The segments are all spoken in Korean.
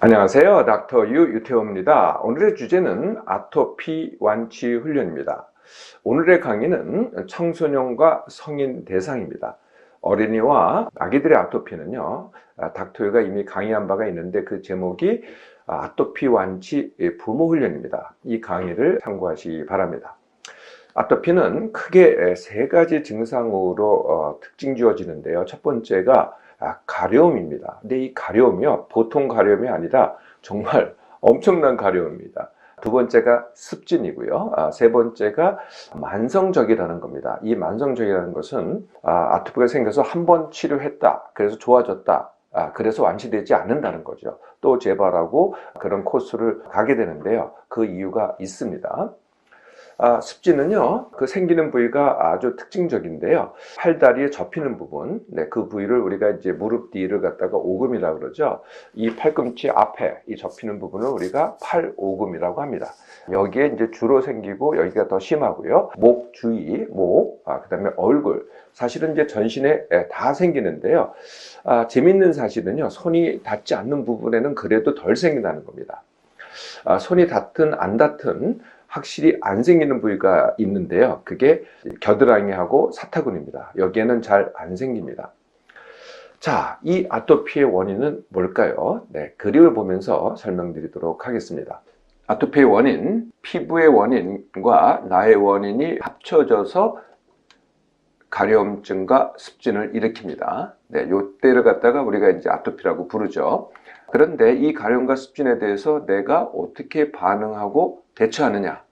안녕하세요. 닥터 유 유태호입니다. 오늘의 주제는 아토피 완치 훈련입니다. 오늘의 강의는 청소년과 성인 대상입니다. 어린이와 아기들의 아토피는요, 닥터 유가 이미 강의한 바가 있는데 그 제목이 아토피 완치 부모 훈련입니다. 이 강의를 참고하시기 바랍니다. 아토피는 크게 세 가지 증상으로 특징 지어지는데요. 첫 번째가 가려움입니다. 근데 이 가려움이요, 보통 가려움이 아니라 정말 엄청난 가려움입니다. 두 번째가 습진이고요. 세 번째가 만성적이라는 겁니다. 이 만성적이라는 것은 아토피가 생겨서 한 번 치료했다, 그래서 좋아졌다, 그래서 완치되지 않는다는 거죠. 또 재발하고 그런 코스를 가게 되는데요. 그 이유가 있습니다. 습진은요, 그 생기는 부위가 아주 특징적인데요. 팔다리에 접히는 부분, 그 부위를 우리가 이제 무릎 뒤를 갖다가 오금이라고 그러죠. 이 팔꿈치 앞에 이 접히는 부분을 우리가 팔오금이라고 합니다. 여기에 이제 주로 생기고 여기가 더 심하고요. 목 주위, 그다음에 얼굴. 사실은 이제 전신에 다 생기는데요. 재밌는 사실은요, 손이 닿지 않는 부분에는 그래도 덜 생긴다는 겁니다. 손이 닿든 안 닿든 확실히 안 생기는 부위가 있는데요. 그게 겨드랑이하고 사타구니입니다. 여기에는 잘 안 생깁니다. 자, 이 아토피의 원인은 뭘까요? 그림을 보면서 설명드리도록 하겠습니다. 아토피의 원인, 피부의 원인과 나의 원인이 합쳐져서 가려움증과 습진을 일으킵니다. 요때를 갖다가 우리가 이제 아토피라고 부르죠. 그런데 이 가려움과 습진에 대해서 내가 어떻게 반응하고 대처하느냐.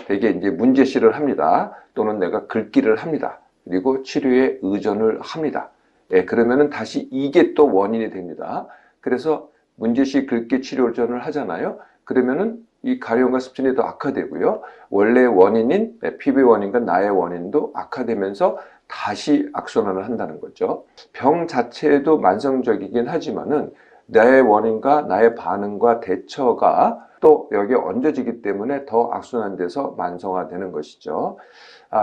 되게 이제 문제시를 합니다. 또는 내가 긁기를 합니다. 그리고 치료에 의존을 합니다. 그러면은 다시 이게 또 원인이 됩니다. 그래서 문제시 긁기 치료 의존을 하잖아요. 그러면은 이 가려움과 습진이 더 악화되고요. 원래 원인인 피부의 원인과 나의 원인도 악화되면서 다시 악순환을 한다는 거죠. 병 자체도 만성적이긴 하지만은 나의 원인과 나의 반응과 대처가 또 여기에 얹어지기 때문에 더 악순환돼서 만성화되는 것이죠.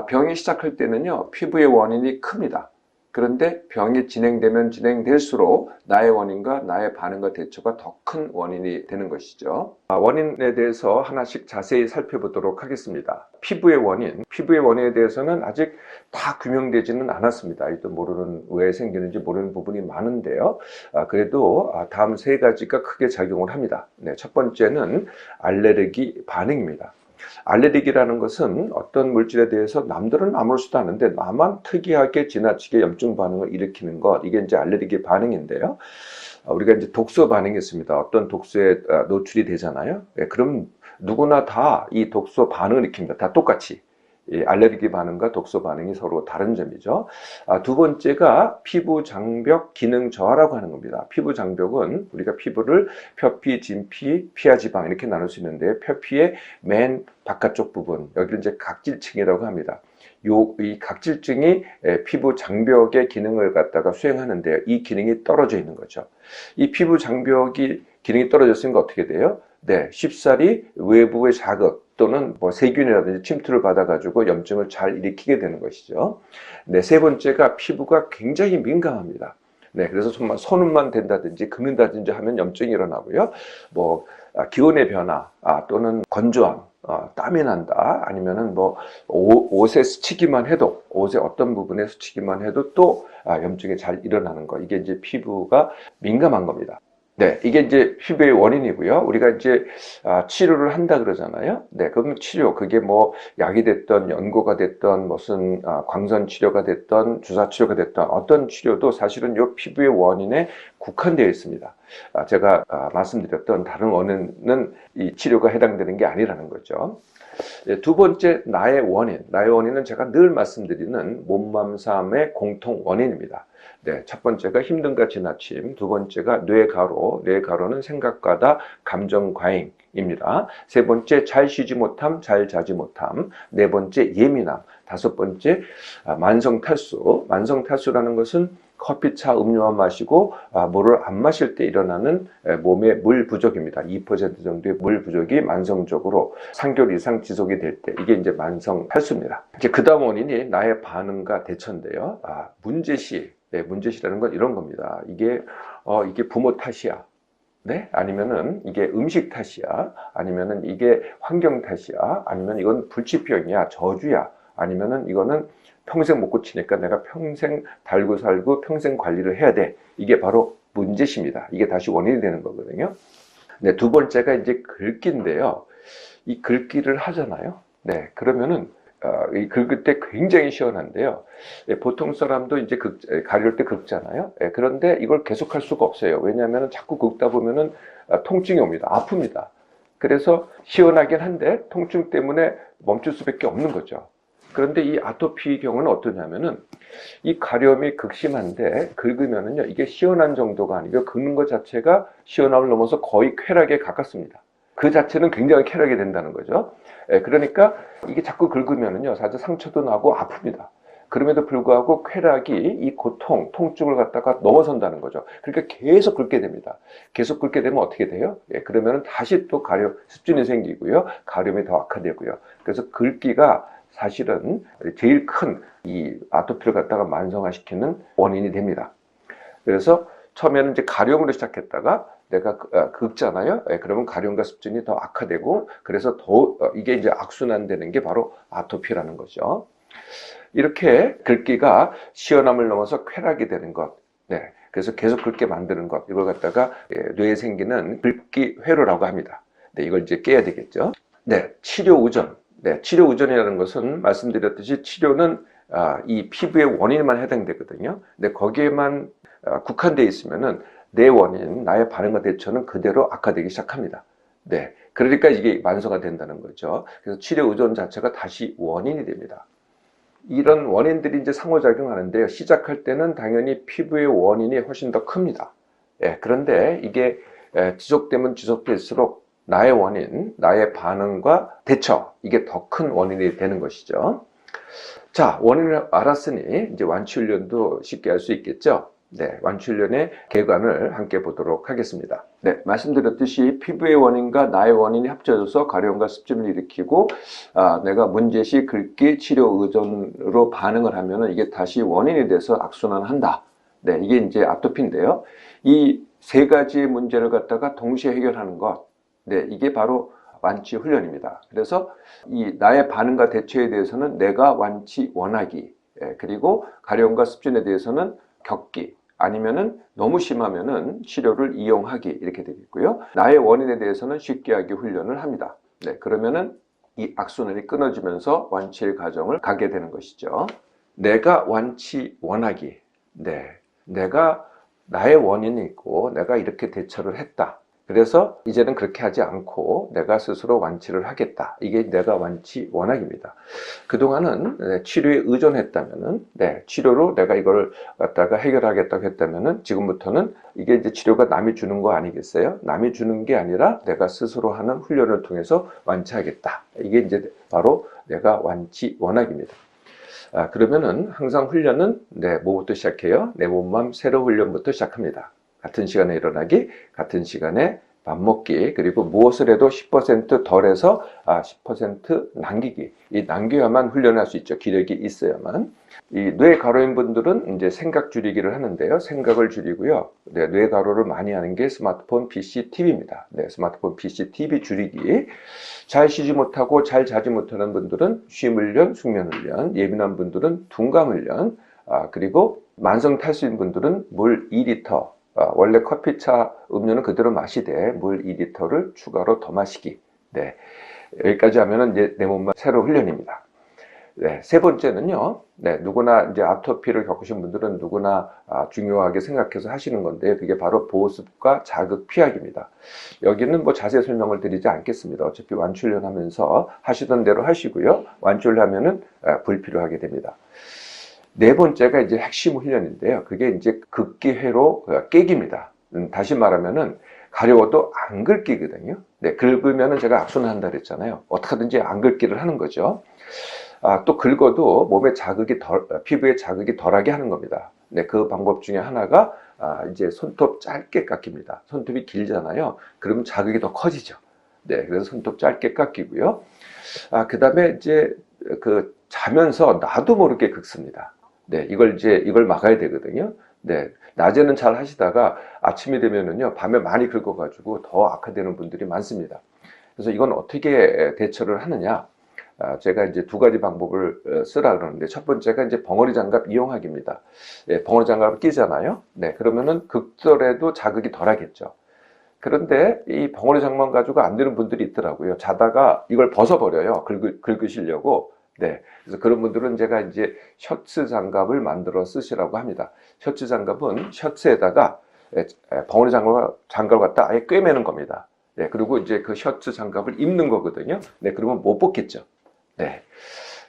병이 시작할 때는요, 피부의 원인이 큽니다. 그런데 병이 진행되면 진행될수록 나의 원인과 나의 반응과 대처가 더 큰 원인이 되는 것이죠. 원인에 대해서 하나씩 자세히 살펴보도록 하겠습니다. 피부의 원인에 대해서는 아직 다 규명되지는 않았습니다. 또 모르는, 왜 생기는지 모르는 부분이 많은데요. 그래도 다음 세 가지가 크게 작용을 합니다. 첫 번째는 알레르기 반응입니다. 알레르기라는 것은 어떤 물질에 대해서 남들은 아무렇지도 않은데 나만 특이하게 지나치게 염증 반응을 일으키는 것, 이게 이제 알레르기 반응인데요. 우리가 이제 독소 반응이 있습니다. 어떤 독소에 노출이 되잖아요. 그럼 누구나 다 이 독소 반응을 일으킵니다. 다 똑같이. 이 알레르기 반응과 독소 반응이 서로 다른 점이죠. 두 번째가 피부 장벽 기능 저하라고 하는 겁니다. 피부 장벽은 우리가 피부를 표피, 진피, 피하 지방 이렇게 나눌 수 있는데, 표피의 맨 바깥쪽 부분, 여기를 이제 각질층이라고 합니다. 이 각질층이 피부 장벽의 기능을 갖다가 수행하는데요. 이 기능이 떨어져 있는 거죠. 이 피부 장벽이 기능이 떨어졌으니까 어떻게 돼요? 쉽사리 외부의 자극 또는 세균이라든지 침투를 받아가지고 염증을 잘 일으키게 되는 것이죠. 세 번째가 피부가 굉장히 민감합니다. 그래서 정말 손만 댄다든지 긁는다든지 하면 염증이 일어나고요. 기온의 변화, 또는 건조함, 땀이 난다, 아니면은 옷에 스치기만 해도, 옷의 어떤 부분에 스치기만 해도 또 염증이 잘 일어나는 거. 이게 이제 피부가 민감한 겁니다. 이게 이제 피부의 원인이고요. 우리가 이제 치료를 한다 그러잖아요. 그러면 그게 약이 됐던 연고가 됐던 무슨 광선 치료가 됐던 주사 치료가 됐던 어떤 치료도 사실은 이 피부의 원인에 국한되어 있습니다. 제가 말씀드렸던 다른 원인은 이 치료가 해당되는 게 아니라는 거죠. 두 번째, 나의 원인은 제가 늘 말씀드리는 몸맘싸움의 공통 원인입니다. 첫 번째가 힘듦과 지나침, 두 번째가 뇌가로는 생각과다 감정 과잉입니다. 세 번째, 잘 쉬지 못함, 잘 자지 못함, 네 번째, 예민함, 다섯 번째, 만성 탈수라는 것은 커피, 차, 음료만 마시고 물을 안 마실 때 일어나는 몸의 물 부족입니다. 2% 정도의 물 부족이 만성적으로 3개월 이상 지속이 될 때, 이게 이제 만성 탈수입니다. 이제 그 다음 원인이 나의 반응과 대처인데요. 문제시라는 건 이런 겁니다. 이게 부모 탓이야. 네? 아니면은 이게 음식 탓이야? 아니면은 이게 환경 탓이야? 아니면 이건 불치병이야? 저주야? 아니면은 이거는 평생 못 고치니까 내가 평생 달고 살고 평생 관리를 해야 돼. 이게 바로 문제십니다. 이게 다시 원인이 되는 거거든요. 네, 두 번째가 이제 긁기인데요. 이 긁기를 하잖아요. 네, 그러면은 이 긁을 때 굉장히 시원한데요. 예, 보통 사람도 이제 가릴 때 긁잖아요. 예, 그런데 이걸 계속할 수가 없어요. 왜냐하면 자꾸 긁다 보면은 통증이 옵니다. 아픕니다. 그래서 시원하긴 한데 통증 때문에 멈출 수밖에 없는 거죠. 그런데 이 아토피 경우는 어떠냐면은 이 가려움이 극심한데 긁으면은요 이게 시원한 정도가 아니고 긁는 것 자체가 시원함을 넘어서 거의 쾌락에 가깝습니다. 그 자체는 굉장히 쾌락이 된다는 거죠. 예, 그러니까 이게 자꾸 긁으면은요 사실 상처도 나고 아픕니다. 그럼에도 불구하고 쾌락이 이 고통, 통증을 갖다가 넘어선다는 거죠. 그러니까 계속 긁게 됩니다. 계속 긁게 되면 어떻게 돼요? 예, 그러면 다시 또 가려, 습진이 생기고요. 가려움이 더 악화되고요. 그래서 긁기가 사실은 제일 큰 이 아토피를 갖다가 만성화시키는 원인이 됩니다. 그래서 처음에는 이제 가려움으로 시작했다가 내가 긁잖아요. 그러면 가려움과 습진이 더 악화되고 그래서 더 이게 이제 악순환되는 게 바로 아토피라는 거죠. 이렇게 긁기가 시원함을 넘어서 쾌락이 되는 것. 네. 그래서 계속 긁게 만드는 것. 이걸 갖다가 뇌에 생기는 긁기 회로라고 합니다. 네, 이걸 이제 깨야 되겠죠. 네, 치료 의존. 네, 치료 의존이라는 것은 말씀드렸듯이 치료는 이 피부의 원인만 해당되거든요. 근데 거기에만 국한되어 있으면은 내 원인, 나의 반응과 대처는 그대로 악화되기 시작합니다. 네, 그러니까 이게 만성화 된다는 거죠. 그래서 치료 의존 자체가 다시 원인이 됩니다. 이런 원인들이 이제 상호작용하는데요. 시작할 때는 당연히 피부의 원인이 훨씬 더 큽니다. 예, 그런데 이게 지속되면 지속될수록 나의 원인, 나의 반응과 대처, 이게 더 큰 원인이 되는 것이죠. 자, 원인을 알았으니 이제 완치훈련도 쉽게 할 수 있겠죠. 네, 완치훈련의 개관을 함께 보도록 하겠습니다. 네, 말씀드렸듯이 피부의 원인과 나의 원인이 합쳐져서 가려움과 습진을 일으키고 내가 문제시 긁기 치료 의존으로 반응을 하면은 이게 다시 원인이 돼서 악순환한다. 네, 이게 이제 아토피인데요. 이 세 가지의 문제를 갖다가 동시에 해결하는 것. 네, 이게 바로 완치 훈련입니다. 그래서 이 나의 반응과 대처에 대해서는 내가 완치 원하기, 그리고 가려움과 습진에 대해서는 겪기, 아니면은 너무 심하면은 치료를 이용하기 이렇게 되겠고요. 나의 원인에 대해서는 쉽게 하기 훈련을 합니다. 네, 그러면은 이 악순환이 끊어지면서 완치의 과정을 가게 되는 것이죠. 내가 완치 원하기. 네, 내가 나의 원인이 있고 내가 이렇게 대처를 했다. 그래서 이제는 그렇게 하지 않고 내가 스스로 완치를 하겠다. 이게 내가 완치 원학입니다. 그동안은 치료에 의존했다면은, 치료로 내가 이걸 갖다가 해결하겠다고 했다면은, 지금부터는 이게 이제 치료가 남이 주는 거 아니겠어요? 남이 주는 게 아니라 내가 스스로 하는 훈련을 통해서 완치하겠다. 이게 이제 바로 내가 완치 원학입니다. 그러면은 항상 훈련은 뭐부터 시작해요? 내 몸만 새로 훈련부터 시작합니다. 같은 시간에 일어나기, 같은 시간에 밥 먹기, 그리고 무엇을 해도 10% 덜해서 10% 남기기. 이 남겨야만 훈련할 수 있죠. 기력이 있어야만. 이 뇌 가로인 분들은 이제 생각 줄이기를 하는데요. 생각을 줄이고요. 뇌 가로를 많이 하는 게 스마트폰, PC, TV입니다. 스마트폰, PC, TV 줄이기. 잘 쉬지 못하고 잘 자지 못하는 분들은 쉼 훈련, 숙면 훈련, 예민한 분들은 둔감 훈련, 그리고 만성 탈수인 분들은 물 2리터, 원래 커피차 음료는 그대로 마시되 물 2리터를 추가로 더 마시기. 네, 여기까지 하면은 이제 내 몸만 새로 훈련입니다. 네, 세 번째는요. 누구나 이제 아토피를 겪으신 분들은 누구나 중요하게 생각해서 하시는 건데 그게 바로 보습과 자극 피하기입니다. 여기는 뭐 자세히 설명을 드리지 않겠습니다. 어차피 완치훈련 하면서 하시던 대로 하시고요. 완치를 하면은 불필요하게 됩니다. 네 번째가 이제 핵심 훈련인데요. 그게 이제 긁기 회로 깨기입니다. 다시 말하면은 가려워도 안 긁기거든요. 긁으면은 제가 악순환한다 그랬잖아요. 어떻게 하든지 안 긁기를 하는 거죠. 또 긁어도 몸에 자극이 피부에 자극이 덜하게 하는 겁니다. 그 방법 중에 하나가 이제 손톱 짧게 깎입니다. 손톱이 길잖아요. 그러면 자극이 더 커지죠. 그래서 손톱 짧게 깎이고요. 그 다음에 이제 자면서 나도 모르게 긁습니다. 이걸 막아야 되거든요. 네, 낮에는 잘 하시다가 아침이 되면은요, 밤에 많이 긁어가지고 더 악화되는 분들이 많습니다. 그래서 이건 어떻게 대처를 하느냐? 제가 이제 두 가지 방법을 쓰라 그러는데, 첫 번째가 이제 벙어리 장갑 이용하기입니다. 예, 벙어리 장갑을 끼잖아요. 네, 그러면은 극설에도 자극이 덜 하겠죠. 그런데 이 벙어리 장갑 가지고 안 되는 분들이 있더라고요. 자다가 이걸 벗어버려요. 긁으시려고. 네. 그래서 그런 분들은 제가 이제 셔츠 장갑을 만들어 쓰시라고 합니다. 셔츠 장갑은 셔츠에다가 벙어리 장갑을 갖다 아예 꿰매는 겁니다. 네. 그리고 이제 그 셔츠 장갑을 입는 거거든요. 네. 그러면 못 벗겠죠. 네.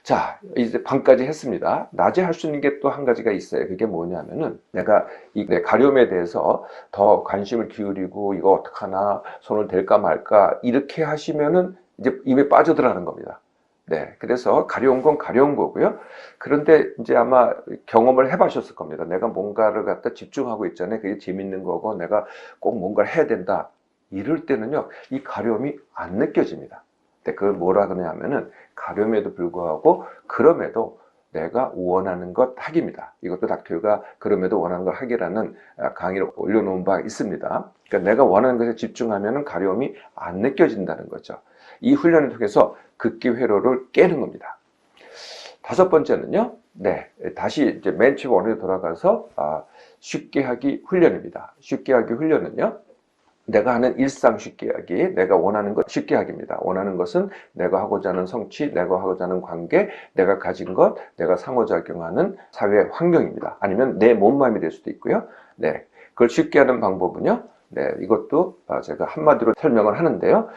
자, 이제 밤까지 했습니다. 낮에 할 수 있는 게 또 한 가지가 있어요. 그게 뭐냐면은 내가 이 가려움에 대해서 더 관심을 기울이고 이거 어떡하나 손을 댈까 말까 이렇게 하시면은 이제 입에 빠져들어가는 겁니다. 네. 그래서 가려운 건 가려운 거고요. 그런데 이제 아마 경험을 해보셨을 겁니다. 내가 뭔가를 갖다 집중하고 있잖아요. 그게 재밌는 거고 내가 꼭 뭔가를 해야 된다. 이럴 때는요, 이 가려움이 안 느껴집니다. 근데 그걸 뭐라 그러냐면은 가려움에도 불구하고 그럼에도 내가 원하는 것 하기입니다. 이것도 닥터가 그럼에도 원하는 것 하기라는 강의를 올려놓은 바 있습니다. 그러니까 내가 원하는 것에 집중하면은 가려움이 안 느껴진다는 거죠. 이 훈련을 통해서 극기 회로를 깨는 겁니다. 다섯 번째는요, 네, 다시 이제 맨 처음 원으로 돌아가서 쉽게 하기 훈련입니다. 쉽게 하기 훈련은요, 내가 하는 일상 쉽게 하기, 내가 원하는 것 쉽게 하기입니다. 원하는 것은 내가 하고자 하는 성취, 내가 하고자 하는 관계, 내가 가진 것, 내가 상호작용하는 사회 환경입니다. 아니면 내 몸마음이 될 수도 있고요. 네, 그걸 쉽게 하는 방법은요. 네, 이것도 제가 한마디로 설명을 하는데요.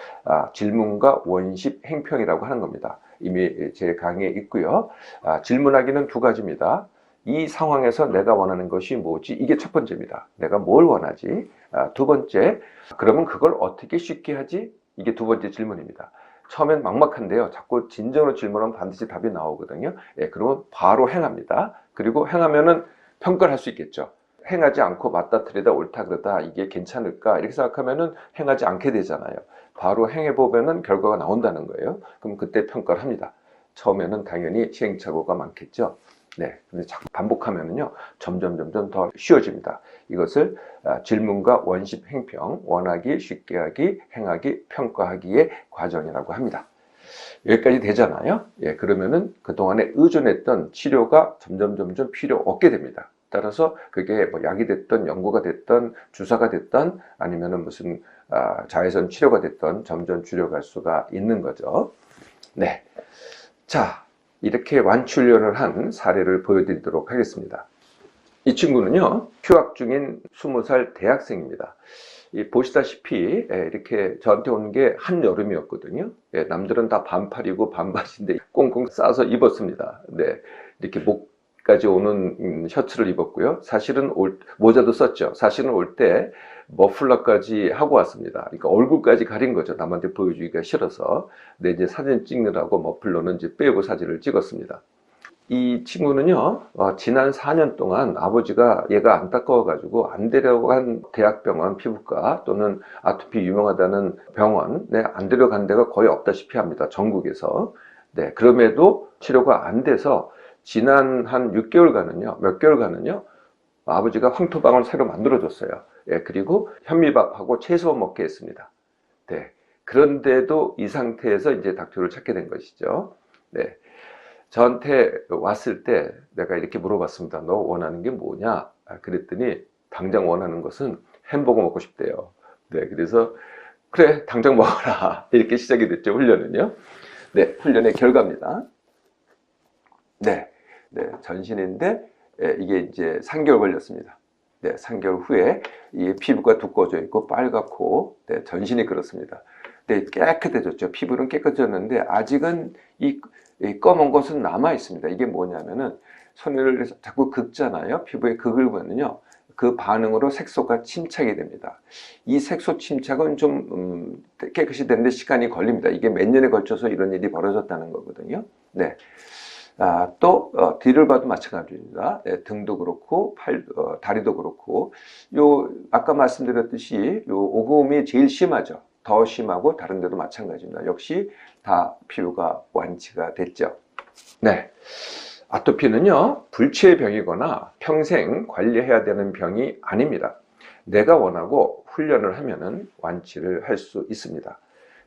질문과 원십 행평이라고 하는 겁니다. 이미 제 강의에 있고요. 질문하기는 두 가지입니다. 이 상황에서 내가 원하는 것이 뭐지? 이게 첫 번째입니다. 내가 뭘 원하지? 두 번째, 그러면 그걸 어떻게 쉽게 하지? 이게 두 번째 질문입니다. 처음엔 막막한데요. 자꾸 진정으로 질문하면 반드시 답이 나오거든요. 예, 그러면 바로 행합니다. 그리고 행하면은 평가를 할 수 있겠죠. 행하지 않고 맞다 틀리다 옳다 그러다 이게 괜찮을까 이렇게 생각하면은 행하지 않게 되잖아요. 바로 행해보면은 결과가 나온다는 거예요. 그럼 그때 평가를 합니다. 처음에는 당연히 시행착오가 많겠죠. 네, 근데 자꾸 반복하면은요, 점점 더 쉬워집니다. 이것을 질문과 원십 행평, 원하기, 쉽게 하기, 행하기, 평가하기의 과정이라고 합니다. 여기까지 되잖아요. 예, 그러면은 그동안에 의존했던 치료가 점점 필요 없게 됩니다. 따라서 그게 뭐 약이 됐던 연고가 됐던 주사가 됐던 아니면은 무슨 자외선 치료가 됐던 점점 줄여갈 수가 있는 거죠. 네. 자, 이렇게 완치훈련을 한 사례를 보여드리도록 하겠습니다. 이 친구는요, 휴학 중인 20살 대학생입니다. 보시다시피 이렇게 저한테 오는 게 한여름이었거든요. 남들은 다 반팔이고 반바지인데 꽁꽁 싸서 입었습니다. 네, 이렇게 목까지 오는 셔츠를 입었고요. 사실은 모자도 썼죠. 사실은 올 때 머플러까지 하고 왔습니다. 그러니까 얼굴까지 가린 거죠. 남한테 보여주기가 싫어서. 근데 이제 사진 찍느라고 머플러는 이제 빼고 사진을 찍었습니다. 이 친구는요, 지난 4년 동안 아버지가 얘가 안타까워가지고 안 데려간 대학병원 피부과 또는 아토피 유명하다는 병원에 안 데려간 데가 거의 없다시피 합니다. 전국에서. 네, 그럼에도 치료가 안 돼서 지난 한 6개월간은요, 몇 개월간은요, 아버지가 황토방을 새로 만들어줬어요. 예, 그리고 현미밥하고 채소만 먹게 했습니다. 네. 그런데도 이 상태에서 이제 닥터를 찾게 된 것이죠. 네. 저한테 왔을 때 내가 이렇게 물어봤습니다. 너 원하는 게 뭐냐? 그랬더니 당장 원하는 것은 햄버거 먹고 싶대요. 네, 그래서 그래, 당장 먹어라. 이렇게 시작이 됐죠, 훈련은요. 네, 훈련의 결과입니다. 네, 전신인데 이게 이제 3개월 걸렸습니다. 네, 3개월 후에 이 피부가 두꺼워져 있고 빨갛고 네, 전신이 그렇습니다. 네, 깨끗해졌죠. 피부는 깨끗해졌는데 아직은 이 검은 것은 남아 있습니다. 이게 뭐냐면은 손을 자꾸 긁잖아요. 피부에 긁을 보면요. 그 반응으로 색소가 침착이 됩니다. 이 색소 침착은 좀 깨끗이 되는데 시간이 걸립니다. 이게 몇 년에 걸쳐서 이런 일이 벌어졌다는 거거든요. 네. 또 뒤를 봐도 마찬가지입니다. 네, 등도 그렇고 다리도 그렇고 아까 말씀드렸듯이 요 오금이 제일 심하죠. 더 심하고 다른 데도 마찬가지입니다. 역시 다 피부가 완치가 됐죠. 네. 아토피는요, 불치의 병이거나 평생 관리해야 되는 병이 아닙니다. 내가 원하고 훈련을 하면은 완치를 할 수 있습니다.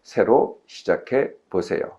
새로 시작해 보세요.